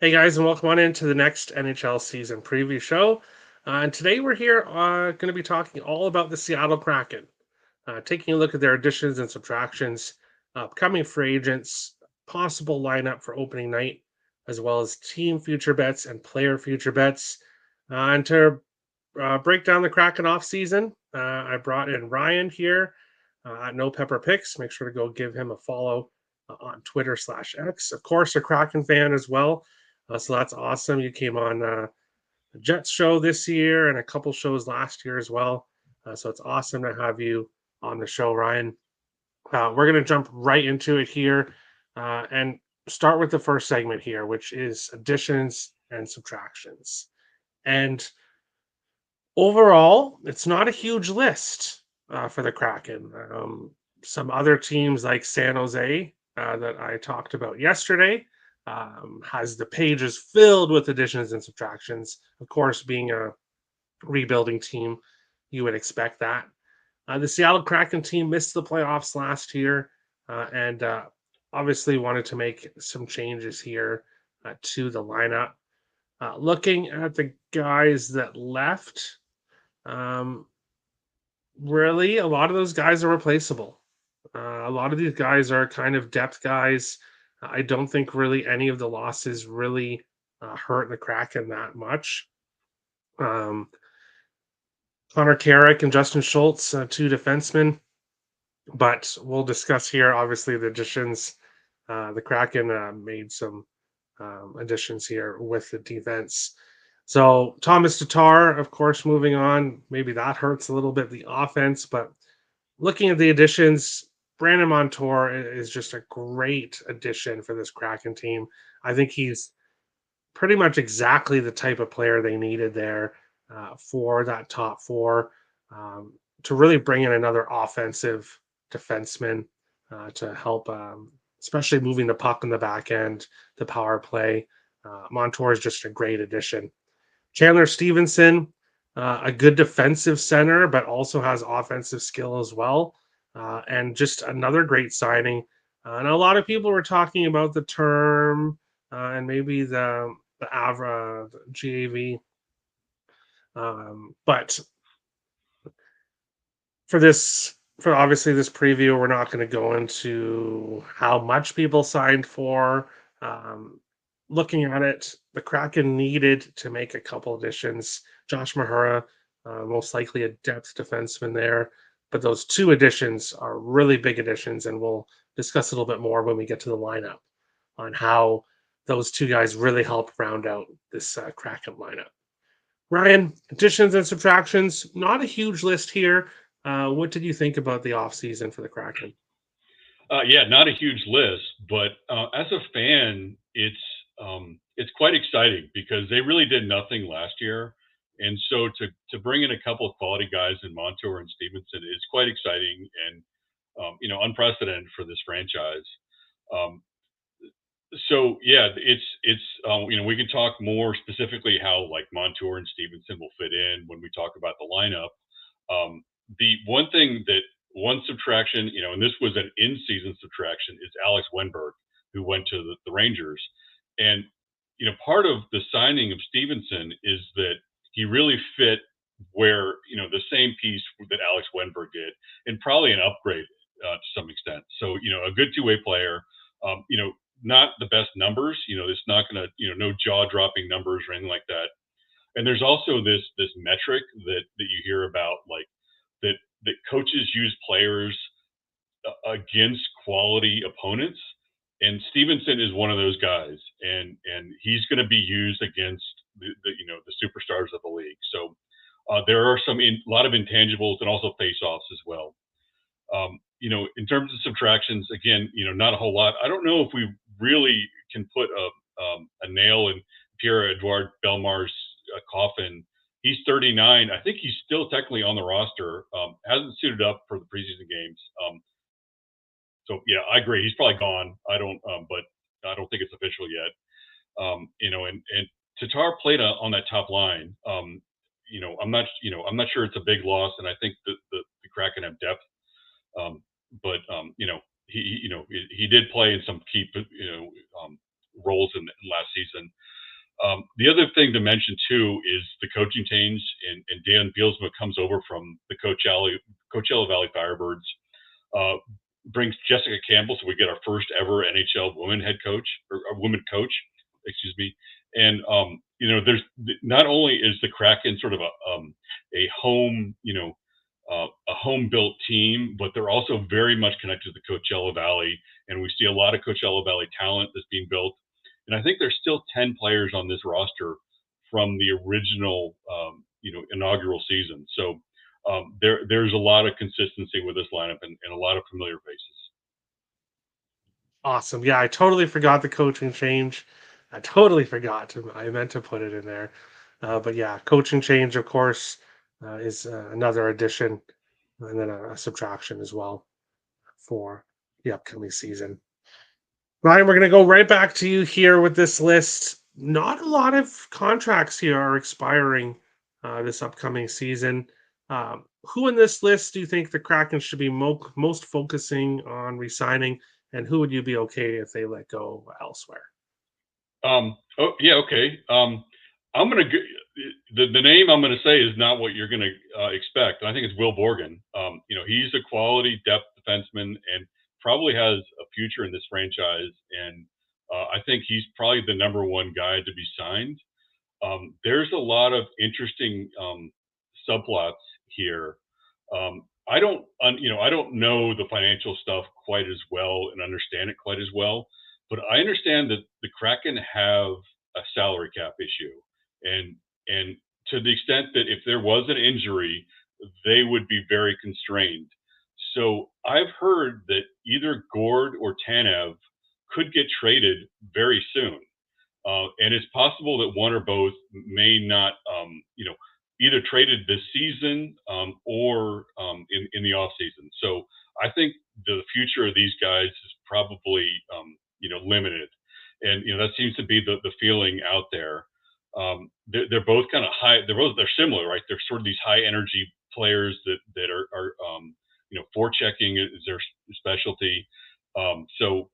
Hey guys, and welcome on into the next NHL season preview show. And today we're here going to be talking all about the Seattle Kraken, taking a look at their additions and subtractions, upcoming free agents, possible lineup for opening night, as well as team future bets and player future bets. And to break down the Kraken off season, I brought in Ryan here at No Pepper Picks. Make sure to go give him a follow on Twitter/X. Of course, a Kraken fan as well. So that's awesome. You came on the Jets show this year and a couple shows last year as well. So it's awesome to have you on the show, Ryan. We're going to jump right into it here and start with the first segment here, which is additions and subtractions. And overall, it's not a huge list for the Kraken. Some other teams like San Jose that I talked about yesterday has the pages filled with additions and subtractions. Of course, being a rebuilding team, you would expect that. The Seattle Kraken team missed the playoffs last year and obviously wanted to make some changes here to the lineup. Looking at the guys that left, um, really, a lot of those guys are replaceable. A lot of these guys are kind of depth guys. I don't think really any of the losses really hurt the Kraken that much. Um, Connor Carrick and Justin Schultz, two defensemen, but we'll discuss here obviously the additions. The Kraken made some additions here with the defense. So Thomas Tatar, of course, moving on. Maybe that hurts a little bit the offense, but looking at the additions, Brandon Montour is just a great addition for this Kraken team. I think he's pretty much exactly the type of player they needed there for that top four um, to really bring in another offensive defenseman to help, especially moving the puck in the back end, the power play. Montour is just a great addition. Chandler Stevenson, a good defensive center, but also has offensive skill as well. And just another great signing. And a lot of people were talking about the term and maybe the Avra the GAV. But for obviously this preview, we're not going to go into how much people signed for. Um, Looking at it, the Kraken needed to make a couple additions. Josh Mahura, most likely a depth defenseman there, but those two additions are really big additions, and we'll discuss a little bit more when we get to the lineup on how those two guys really help round out this Kraken lineup. Ryan, additions and subtractions, not a huge list here. What did you think about the offseason for the Kraken? Yeah, not a huge list, but as a fan, it's quite exciting because they really did nothing last year, and so to bring in a couple of quality guys in Montour and Stevenson is quite exciting and unprecedented for this franchise. Um, so yeah, we can talk more specifically how like Montour and Stevenson will fit in when we talk about the lineup. The one thing that one subtraction, and this was an in-season subtraction, is Alex Wenberg, who went to the Rangers, and part of the signing of Stevenson is that he really fit where the same piece that Alex Wenberg did, and probably an upgrade to some extent. So a good two-way player. Not the best numbers. It's not going to no jaw-dropping numbers or anything like that. And there's also this metric that you hear about, like that that coaches use players against quality opponents, and Stevenson is one of those guys, and he's going to be used against the superstars of the league. So there are a lot of intangibles and also face-offs as well. In terms of subtractions, again, not a whole lot. I don't know if we really can put a nail in Pierre Edouard Belmar's coffin. He's 39. I think he's still technically on the roster. Hasn't suited up for the preseason games. So yeah, I agree. He's probably gone. But I don't think it's official yet. And Tatar played on that top line. I'm not sure it's a big loss, and I think that the Kraken have depth. Um, but he did play in some key roles in last season. The other thing to mention too is the coaching change, and Dan Bielsma comes over from the Coachella Valley Firebirds, uh, brings Jessica Campbell, so we get our first ever NHL woman head coach or a woman coach, excuse me. And there's not only is the Kraken sort of a home, a home built team, but they're also very much connected to the Coachella Valley, and we see a lot of Coachella Valley talent that's being built. And I think there's still 10 players on this roster from the original, inaugural season. So there's a lot of consistency with this lineup and a lot of familiar faces. Awesome. Yeah, I totally forgot the coaching change. I totally forgot to. I meant to put it in there. But yeah, coaching change, of course, is another addition and then a subtraction as well for the upcoming season. Ryan, we're going to go right back to you here with this list. Not a lot of contracts here are expiring this upcoming season. Who in this list do you think the Kraken should be most focusing on resigning, and who would you be okay if they let go elsewhere? Oh yeah, okay. I'm gonna the name I'm gonna say is not what you're gonna expect. I think it's Will Borgen. He's a quality depth defenseman and probably has a future in this franchise. And I think he's probably the number one guy to be signed. There's a lot of interesting subplots here. I don't know the financial stuff quite as well and understand it quite as well, but I understand that the Kraken have a salary cap issue, and to the extent that if there was an injury, they would be very constrained. So I've heard that either Gord or Tanev could get traded very soon, and it's possible that one or both may not, either traded this season or in the off season. So I think the future of these guys is probably, limited, and that seems to be the feeling out there. They're both kind of high. They're similar, right? They're sort of these high energy players that are forechecking is their specialty. So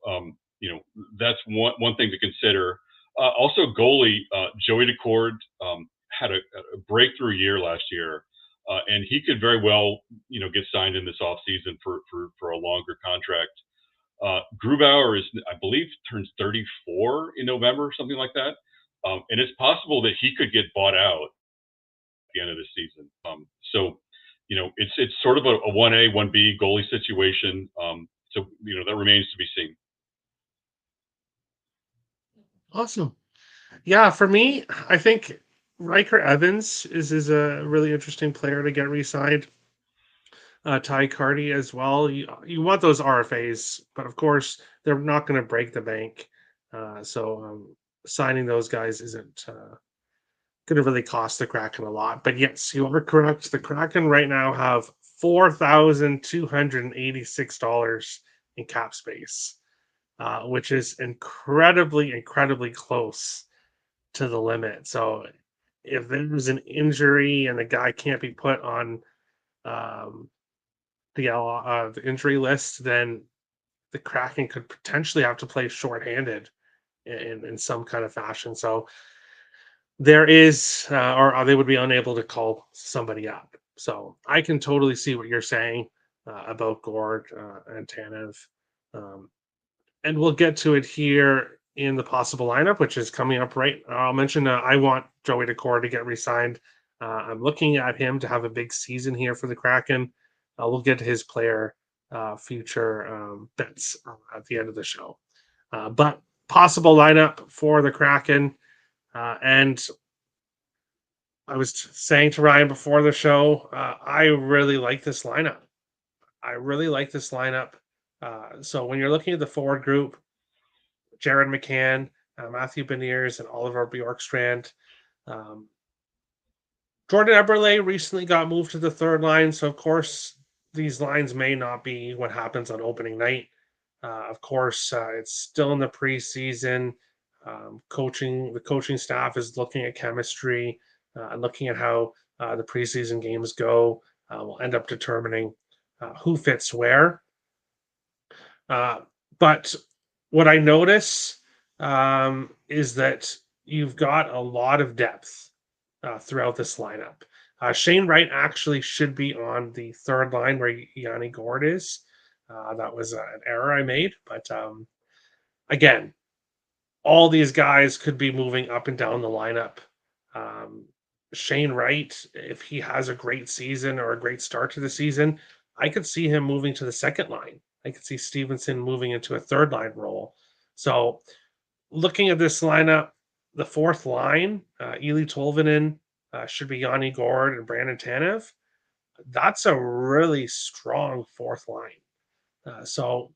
that's one thing to consider. Also, goalie Joey Decord had a breakthrough year last year, and he could very well, get signed in this offseason for a longer contract. Grubauer is, I believe, turns 34 in November, something like that, and it's possible that he could get bought out at the end of the season. It's sort of a 1A 1B goalie situation. So that remains to be seen. Awesome. Yeah, for me, I think Riker Evans is a really interesting player to get re-signed. Ty Cardi as well. You want those RFAs, but of course they're not going to break the bank. So signing those guys isn't going to really cost the Kraken a lot. But yes, you are correct. The Kraken right now have $4,286 in cap space, which is incredibly, incredibly close to the limit. So if there's an injury and the guy can't be put on um, the injury list, then the Kraken could potentially have to play shorthanded in some kind of fashion. So there is, or they would be unable to call somebody up. So I can totally see what you're saying about Gord and Tanev. Um, and we'll get to it here in the possible lineup, which is coming up right. I'll mention I want Joey Decor to get re-signed. I'm looking at him to have a big season here for the Kraken. We'll get to his player future bets at the end of the show. But possible lineup for the Kraken, and I was saying to Ryan before the show, I really like this lineup. I really like this lineup. So when you're looking at the forward group, Jared McCann, Matthew Beniers, and Oliver Bjorkstrand. Um, Jordan Eberle recently got moved to the third line, so of course these lines may not be what happens on opening night. Of course, it's still in the preseason. The coaching staff is looking at chemistry and looking at how the preseason games go. Will end up determining who fits where. Uh, but what I notice is that you've got a lot of depth throughout this lineup. Shane Wright actually should be on the third line where Yanni Gord is. That was an error I made, but again, all these guys could be moving up and down the lineup. Um, Shane Wright, if he has a great season or a great start to the season, I could see him moving to the second line. I could see Stevenson moving into a third line role. So, looking at this lineup, the fourth line, Ely Tolvanen should be Yanni Gord and Brandon Tanev. That's a really strong fourth line. So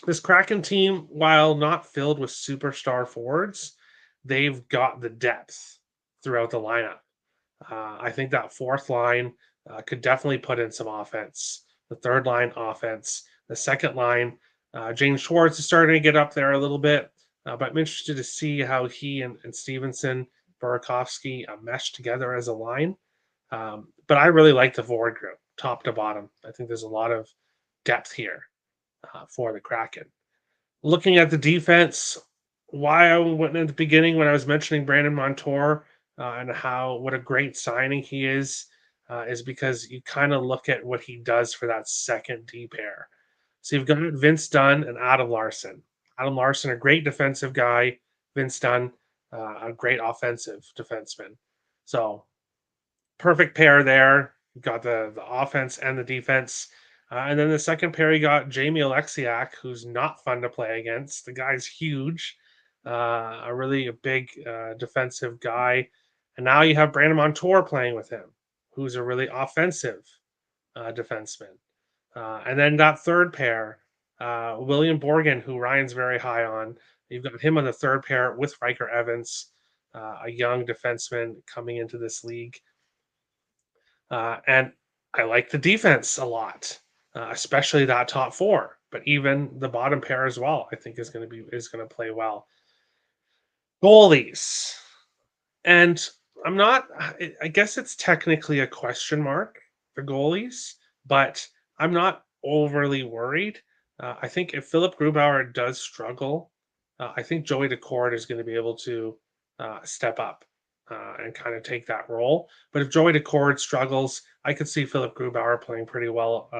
this Kraken team, while not filled with superstar forwards, they've got the depth throughout the lineup. I think that fourth line could definitely put in some offense. The third line offense, the second line, James Schwartz is starting to get up there a little bit, but I'm interested to see how he and Stevenson, Burakovsky mesh together as a line. But I really like the forward group, top to bottom. I think there's a lot of depth here for the Kraken. Looking at the defense, why I went at the beginning when I was mentioning Brandon Montour and how what a great signing he is because you kind of look at what he does for that second D pair. So you've got Vince Dunn and Adam Larson. Adam Larson, a great defensive guy. Vince Dunn, a great offensive defenseman. So perfect pair there. You got the offense and the defense. And then the second pair, you got Jamie Alexiak, who's not fun to play against. The guy's huge, a really a big defensive guy. And now you have Brandon Montour playing with him, who's a really offensive defenseman. And then that third pair, William Borgen, who Ryan's very high on. You've got him on the third pair with Riker Evans, a young defenseman coming into this league. And I like the defense a lot, especially that top four. But even the bottom pair as well, I think is going to play well. Goalies, and I'm not. I guess it's technically a question mark for goalies, but I'm not overly worried. I think if Philip Grubauer does struggle, I think Joey Daccord is going to be able to step up and kind of take that role. But if Joey Daccord struggles, I could see Philip Grubauer playing pretty well.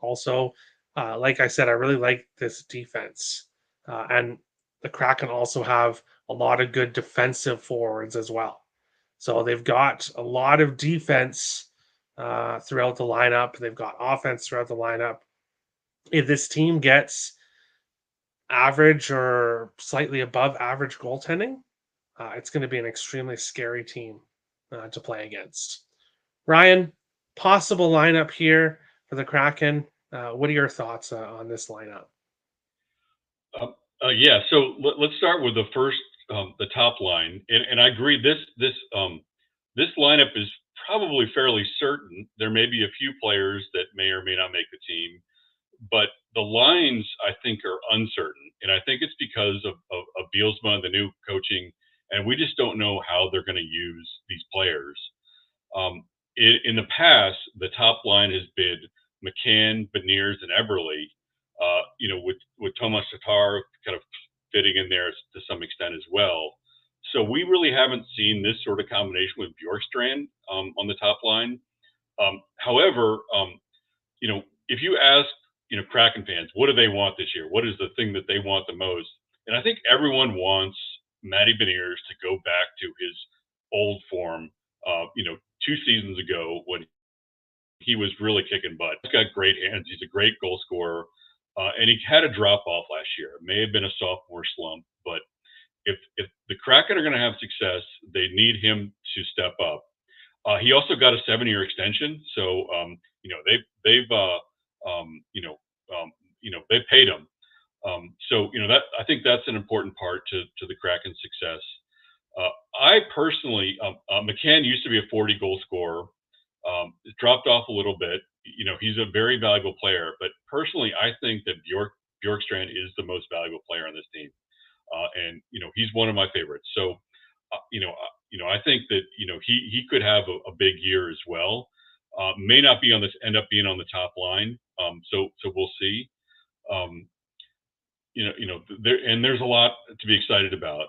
Also, like I said, I really like this defense, and the Kraken also have a lot of good defensive forwards as well. So they've got a lot of defense throughout the lineup. They've got offense throughout the lineup. If this team gets average or slightly above average goaltending, it's going to be an extremely scary team to play against. Ryan, possible lineup here for the Kraken. What are your thoughts on this lineup? Uh, yeah, so let's start with the top line, and I agree. This lineup is probably fairly certain. There may be a few players that may or may not make the team, but the lines I think are uncertain, and I think it's because of Bielsma and the new coaching, and we just don't know how they're going to use these players. In the past, the top line has been McCann, Beniers, and Everly. With Thomas Tatar kind of fitting in there to some extent as well. So we really haven't seen this sort of combination with Bjorkstrand on the top line. However, if you ask, Kraken fans, what do they want this year? What is the thing that they want the most? And I think everyone wants Matty Beniers to go back to his old form. 2 seasons ago when he was really kicking butt. He's got great hands. He's a great goal scorer, and he had a drop off last year. It may have been a sophomore slump, but if the Kraken are going to have success, they need him to step up. He also got a 7-year extension, so they paid him. That I think that's an important part to the Kraken's success. I personally, McCann used to be a 40 goal scorer. Dropped off a little bit. He's a very valuable player, but personally, I think that Bjorkstrand is the most valuable player on this team, and he's one of my favorites. So, I think that he could have a big year as well. May not be on this, end up being on the top line. So we'll see. Um, there's a lot to be excited about.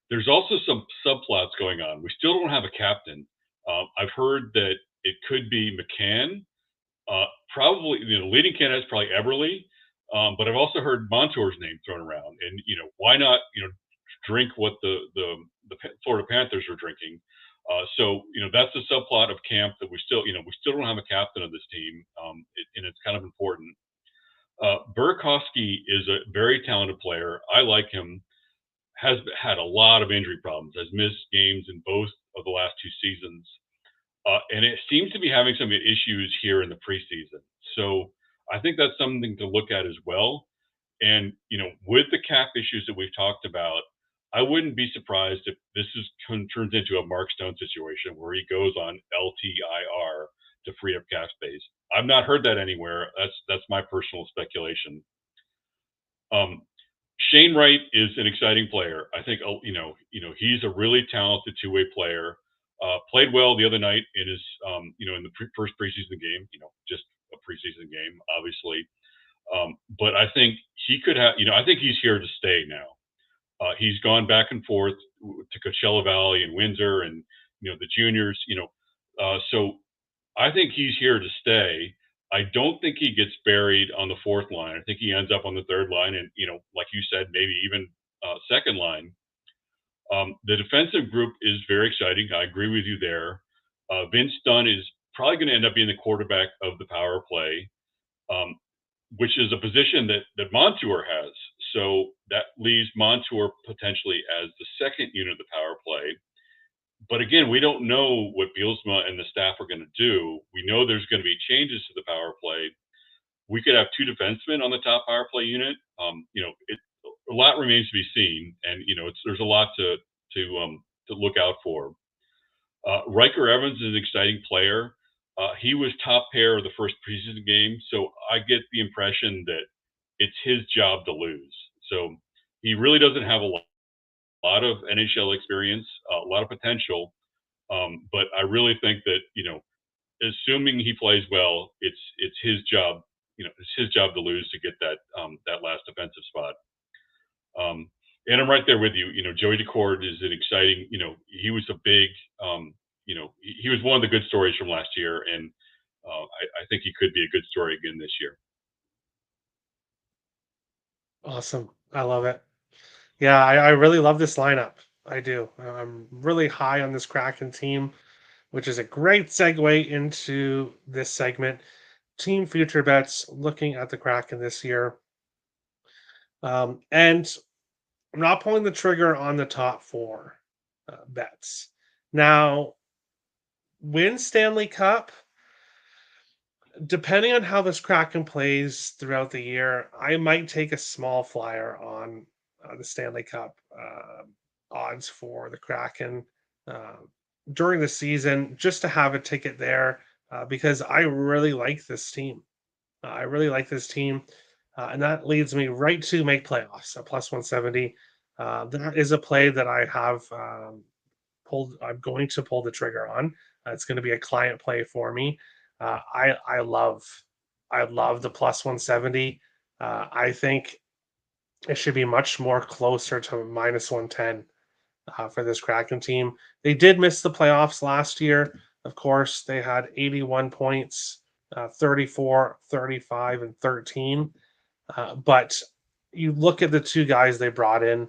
There's also some subplots going on. We still don't have a captain. I've heard that it could be McCann. Probably, leading candidate is probably Eberle. But I've also heard Montour's name thrown around, and why not, drink what the Florida Panthers are drinking. So that's a subplot of camp that we still don't have a captain of this team, and it's kind of important. Burakovsky is a very talented player. I like him. Has had a lot of injury problems. Has missed games in both of the last two seasons, and it seems to be having some issues here in the preseason. So I think that's something to look at as well. And with the cap issues that we've talked about, I wouldn't be surprised if this turns into a Mark Stone situation where he goes on LTIR to free up cap space. I've not heard that anywhere. That's my personal speculation. Um, Shane Wright is an exciting player. I think he's a really talented two-way player. Played well the other night in his in the first preseason game. Just a preseason game, obviously. But I think he could have. I think he's here to stay now. He's gone back and forth to Coachella Valley and Windsor, and the juniors. So I think he's here to stay. I don't think he gets buried on the fourth line. I think he ends up on the third line, and like you said, maybe even second line. The defensive group is very exciting. I agree with you there. Vince Dunn is probably going to end up being the quarterback of the power play, um, which is a position that Montour has. So that leaves Montour potentially as the second unit of the power play. But again, we don't know what Bielsma and the staff are going to do. We know there's going to be changes to the power play. We could have two defensemen on the top power play unit. A lot remains to be seen, and there's a lot to look out for. Riker Evans is an exciting player. He was top pair of the first preseason game, so I get the impression that it's his job to lose. So he really doesn't have a lot of NHL experience, a lot of potential, but I really think that assuming he plays well, it's his job. It's his job to lose to get that last defensive spot. And I'm right there with you. Joey Decord is an exciting. He was a big. He was one of the good stories from last year, and I think he could be a good story again this year. Awesome. I love it. Yeah, I really love this lineup. I do. I'm really high on this Kraken team, which is a great segue into this segment. Team future bets, looking at the Kraken this year. And I'm not pulling the trigger on the top four bets. Now, win Stanley Cup, depending on how this Kraken plays throughout the year, I might take a small flyer on the Stanley Cup odds for the Kraken uh, during the season, just to have a ticket there because I really like this team. I really like this team, and that leads me right to make playoffs at plus 170. That is a play that I have pulled. I'm going to pull the trigger on. It's going to be a client play for me. I love the plus 170. I think it should be much more closer to minus 110 for this Kraken team. They did miss the playoffs last year. Of course, they had 81 points, 34, 35, and 13. But you look at the two guys they brought in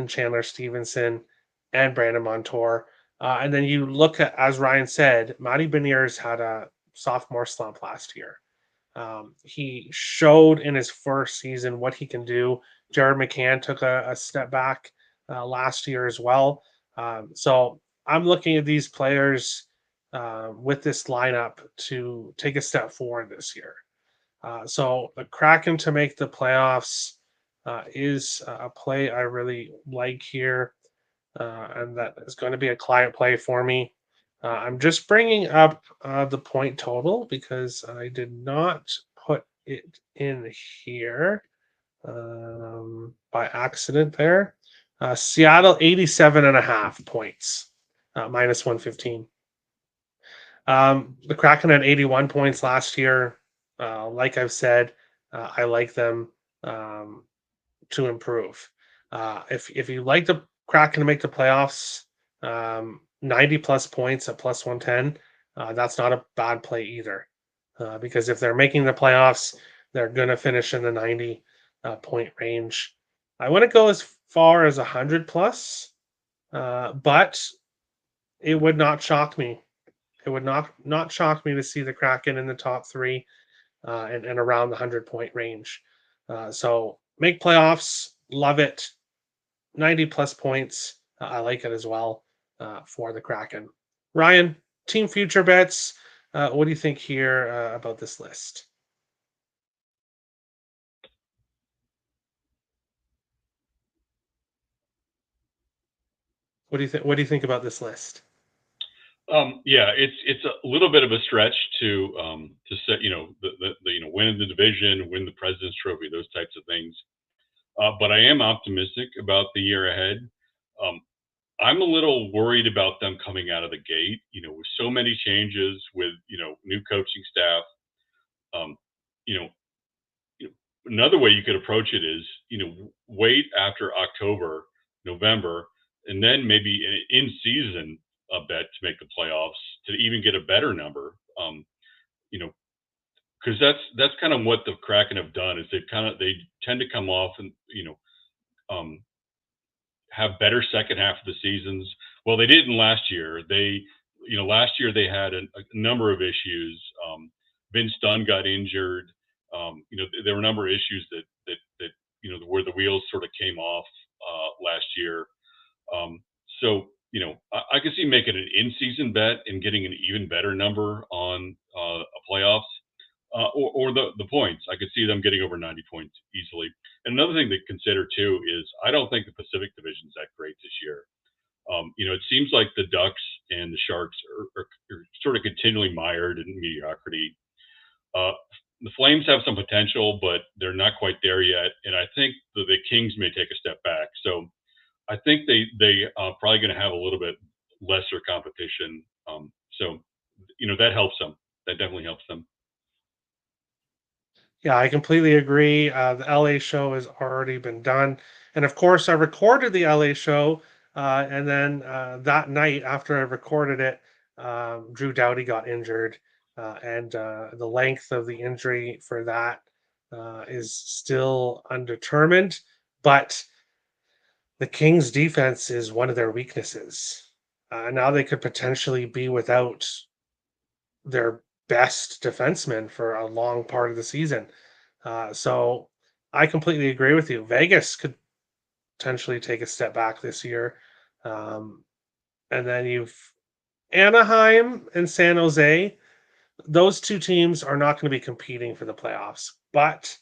Chandler Stevenson and Brandon Montour. And then you look at, as Ryan said, Matty Beniers had a sophomore slump last year. He showed in his first season what he can do. Jared McCann took a step back last year as well. So I'm looking at these players with this lineup to take a step forward this year. So the Kraken to make the playoffs is a play I really like here, and that is going to be a client play for me. I'm just bringing up the point total because I did not put it in here by accident there. Seattle 87 and a half points, minus 115. The Kraken had 81 points last year. Like I've said, I like them. Um, to improve. If you like the Kraken to make the playoffs, 90 plus points at plus 110, that's not a bad play either. Because if they're making the playoffs, they're going to finish in the 90 point range. I wouldn't go as far as 100 plus, but it would not shock me. It would not shock me to see the Kraken in the top three and around the 100 point range. So make playoffs, love it. 90 plus points, I like it as well for the Kraken. Ryan, team future bets. What do you think here about this list? What do you think? What do you think about this list? Yeah, it's a little bit of a stretch to set, win the division, win the President's Trophy, those types of things. But I am optimistic about the year ahead. Um, I'm a little worried about them coming out of the gate. With so many changes, with new coaching staff. Um, you know, Another way you could approach it is, wait after October, November, and then maybe an in-season bet to make the playoffs to even get a better number. You know, because that's kind of what the Kraken have done is they tend to come off and um, have better second half of the seasons. Well, they didn't last year. Last year they had a number of issues. Vince Dunn got injured. There were a number of issues that where the wheels sort of came off last year. Um, I could see making an in-season bet and getting an even better number on a playoffs or the points. I could see them getting over 90 points easily. And another thing to consider too is I don't think the Pacific Division is that great this year. It seems like the Ducks and the Sharks are sort of continually mired in mediocrity. Uh, the Flames have some potential, but they're not quite there yet. And I think the Kings may take a step back. So I think they probably going to have a little bit lesser competition. That helps them. That definitely helps them. Yeah, I completely agree. The LA show has already been done. And of course, I recorded the LA show. And then that night, after I recorded it, Drew Doughty got injured. And the length of the injury for that is still undetermined. But the Kings' defense is one of their weaknesses. Now they could potentially be without their best defenseman for a long part of the season. So I completely agree with you. Vegas could potentially take a step back this year. Um, and then you've Anaheim and San Jose. Those two teams are not going to be competing for the playoffs. But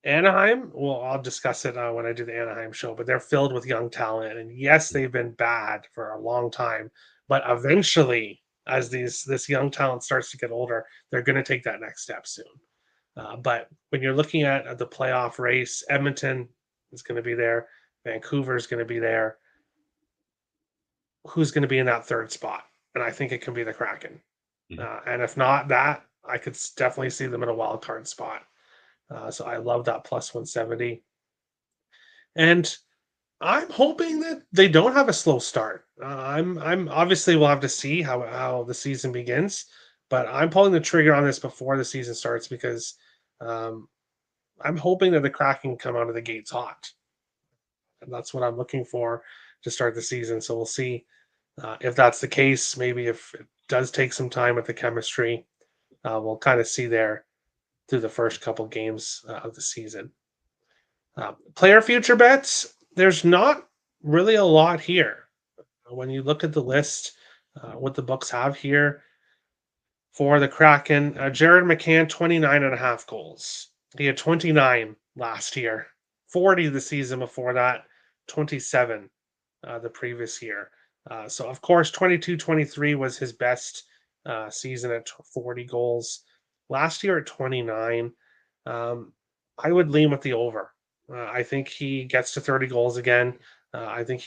Anaheim, well, I'll discuss it when I do the Anaheim show, but they're filled with young talent. And yes, they've been bad for a long time. But eventually, as this young talent starts to get older, they're going to take that next step soon. But when you're looking at the playoff race, Edmonton is going to be there. Vancouver is going to be there. Who's going to be in that third spot? And I think it can be the Kraken. Mhm. And if not that, I could definitely see them in a wild card spot. So I love that plus 170. And I'm hoping that they don't have a slow start. I'm obviously we'll have to see how the season begins, but I'm pulling the trigger on this before the season starts because um, I'm hoping that the Kraken come out of the gates hot, and that's what I'm looking for to start the season. So we'll see if that's the case. Maybe if it does take some time with the chemistry, we'll kind of see there through the first couple games of the season. Player future bets. There's not really a lot here. When you look at the list, what the books have here for the Kraken, Jared McCann, 29 and a half goals. He had 29 last year, 40 the season before that, 27 the previous year. So, of course, 22-23 was his best season at 40 goals. Last year at 29, um, I would lean with the over. I think he gets to 30 goals again. I think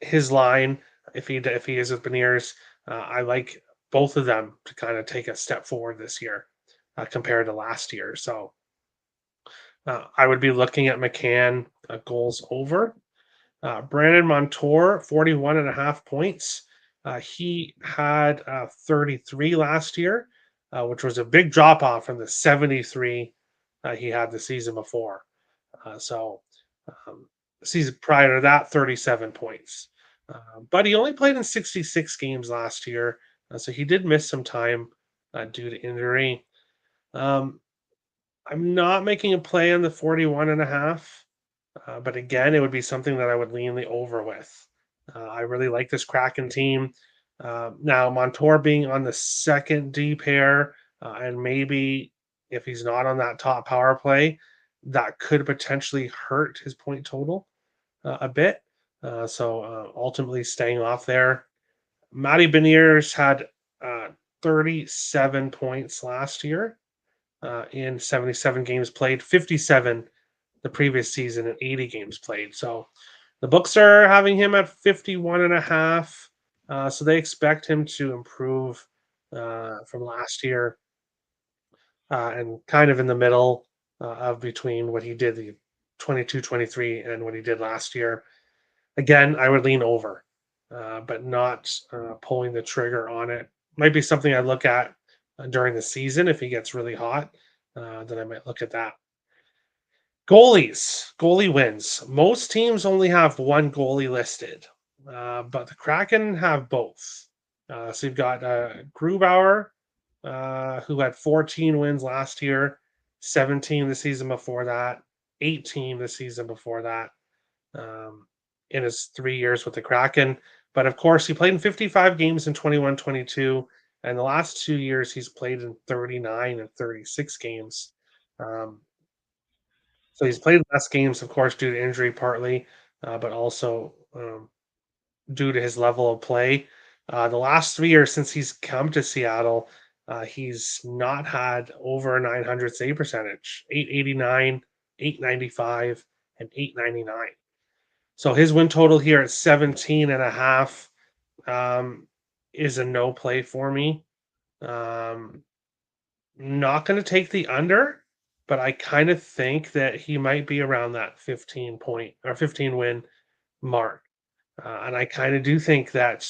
his line, if he is with Beniers, I like both of them to kind of take a step forward this year compared to last year. So I would be looking at McCann goals over. Brandon Montour, 41.5 points. He had 33 last year, which was a big drop off from the 73 he had the season before. So, um, season prior to that, 37 points. But he only played in 66 games last year, so he did miss some time due to injury. Um, I'm not making a play on the 41 and a half. But again, it would be something that I would lean the over with. I really like this Kraken team. Now, Montour being on the second D pair, and maybe if he's not on that top power play, that could potentially hurt his point total a bit. So ultimately staying off there. Matty Beniers had 37 points last year in 77 games played, 57 the previous season and 80 games played. So the books are having him at 51 and a half. So they expect him to improve from last year and kind of in the middle of between what he did the 22-23 and what he did last year. Again, I would lean over, but not pulling the trigger on it. Might be something I look at during the season if he gets really hot. Then I might look at that. Goalie wins. Most teams only have one goalie listed, but the Kraken have both. So you've got Grubauer, who had 14 wins last year, 17 the season before that, 18 the season before that, um, in his 3 years with the Kraken. But of course, he played in 55 games in 21-22, and the last 2 years he's played in 39 and 36 games. Um, so he's played less games, of course, due to injury partly, but also due to his level of play. The last 3 years since he's come to Seattle, he's not had over a 900 save percentage, 889, 895, and 899. So his win total here at 17 and a half is a no play for me. Um, Not going to take the under, but I kind of think that he might be around that 15 point or 15 win mark. And I kind of do think that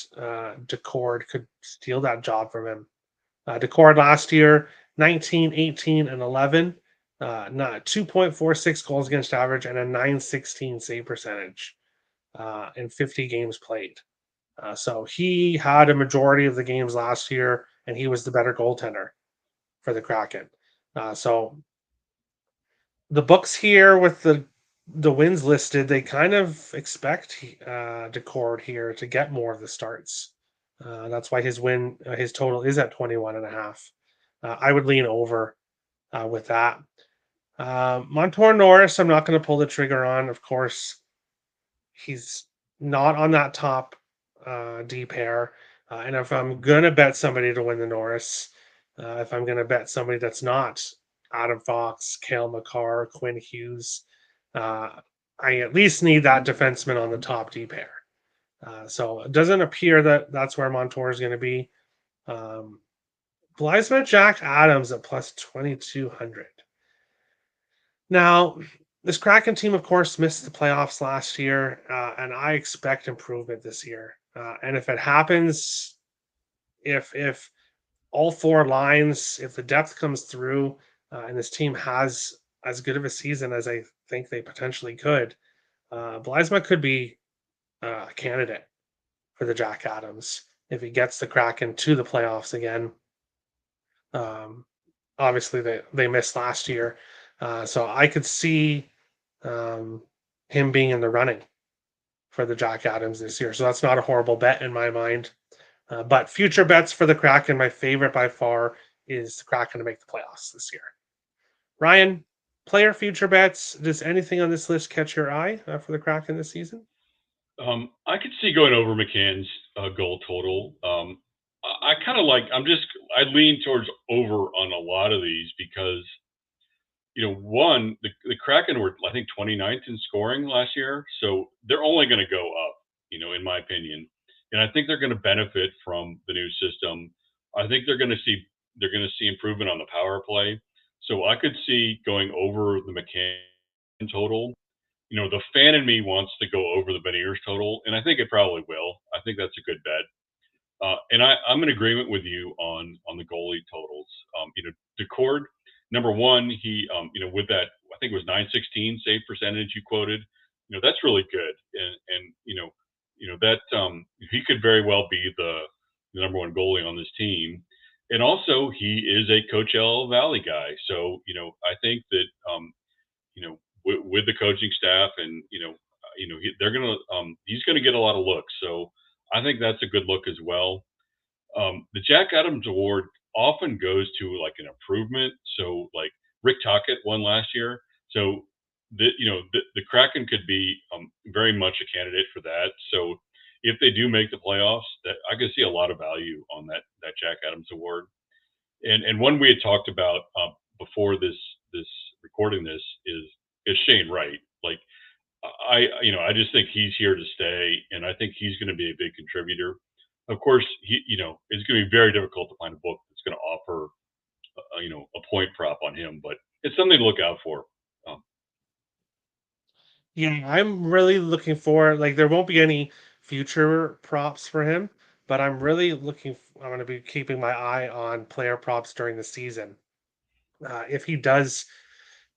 Decord could steal that job from him. Decord last year, 19, 18, and 11, not 2.46 goals against average and a 916 save percentage in 50 games played. So he had a majority of the games last year, and he was the better goaltender for the Kraken. So the books here with the wins listed, they kind of expect Decord here to get more of the starts. That's why his total is at 21 and a half. I would lean over with that. Montour Norris, I'm not going to pull the trigger on. Of course, he's not on that top D pair. And if I'm going to bet somebody to win the Norris, if I'm going to bet somebody that's not Adam Fox, Kale McCarr, Quinn Hughes, uh, I at least need that defenseman on the top D pair. So it doesn't appear that that's where Montour is going to be. Um, Jack Adams at plus 2,200. Now, this Kraken team, of course, missed the playoffs last year, and I expect improvement this year. And if it happens, if all four lines, if the depth comes through, and this team has as good of a season as I think they potentially could, Blysma could be a candidate for the Jack Adams if he gets the Kraken to the playoffs again. Um, Obviously, they missed last year, so I could see um, him being in the running for the Jack Adams this year. So that's not a horrible bet in my mind. But future bets for the Kraken, my favorite by far is the Kraken to make the playoffs this year. Ryan, player future bets. Does anything on this list catch your eye for the Kraken this season? I could see going over McCann's goal total. I kind of like. I lean towards over on a lot of these because one, the Kraken were, I think, 29th in scoring last year, so they're only going to go up, in my opinion. And I think they're going to benefit from the new system. I think they're going to see improvement on the power play. So I could see going over the McCann total. The fan in me wants to go over the Beniers total, and I think it probably will. I think that's a good bet. And I'm in agreement with you on the goalie totals. Decord, number one, he with that, I think it was 916 save percentage you quoted. That's really good, and that he could very well be the number one goalie on this team. And also, he is a Coachella Valley guy, so I think that with the coaching staff and they're gonna he's gonna get a lot of looks. So I think that's a good look as well. The Jack Adams Award often goes to like an improvement. So like Rick Tocchet won last year. So the Kraken could be very much a candidate for that. So if they do make the playoffs, that I could see a lot of value on that Jack Adams Award. And one we had talked about before this recording this is Shane Wright. Like I just think he's here to stay, and I think he's going to be a big contributor. Of course, it's going to be very difficult to find a book that's going to offer a point prop on him, but it's something to look out for. Um, Yeah, I'm really looking for, like, there won't be any future props for him, but I'm really I'm going to be keeping my eye on player props during the season. If he does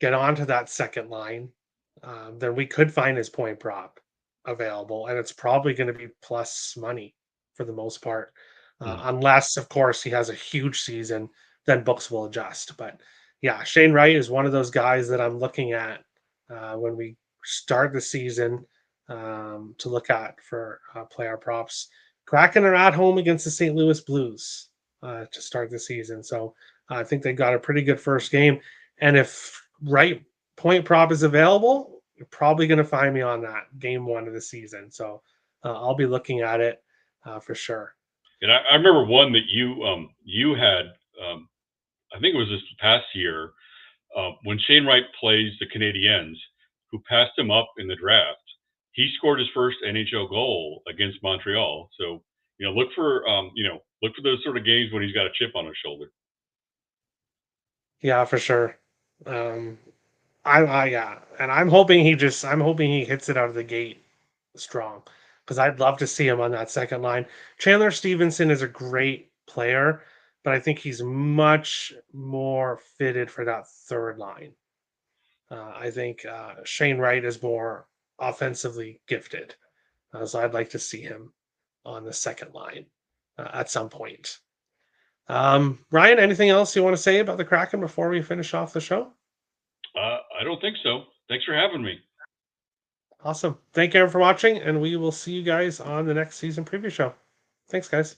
get onto that second line, then we could find his point prop available, and it's probably going to be plus money for the most part, mm, unless, of course, he has a huge season. Then books will adjust. But yeah, Shane Wright is one of those guys that I'm looking at when we start the season to look at for player props. Kraken are at home against the St. Louis Blues to start the season, so I think they got a pretty good first game. And if Wright point prop is available, you're probably going to find me on that game one of the season. So I'll be looking at it for sure. and I remember one that you had. I think it was this past year when Shane Wright plays the Canadiens, who passed him up in the draft. He scored his first NHL goal against Montreal. So look for those sort of games when he's got a chip on his shoulder. Yeah, for sure. Um, yeah, and I'm hoping he hits it out of the gate strong because I'd love to see him on that second line. Chandler Stevenson is a great player, but I think he's much more fitted for that third line. I think Shane Wright is more offensively gifted. So I'd like to see him on the second line at some point. Ryan, anything else you want to say about the Kraken before we finish off the show? I don't think so. Thanks for having me. Awesome. Thank you everyone for watching, and we will see you guys on the next season preview show. Thanks, guys.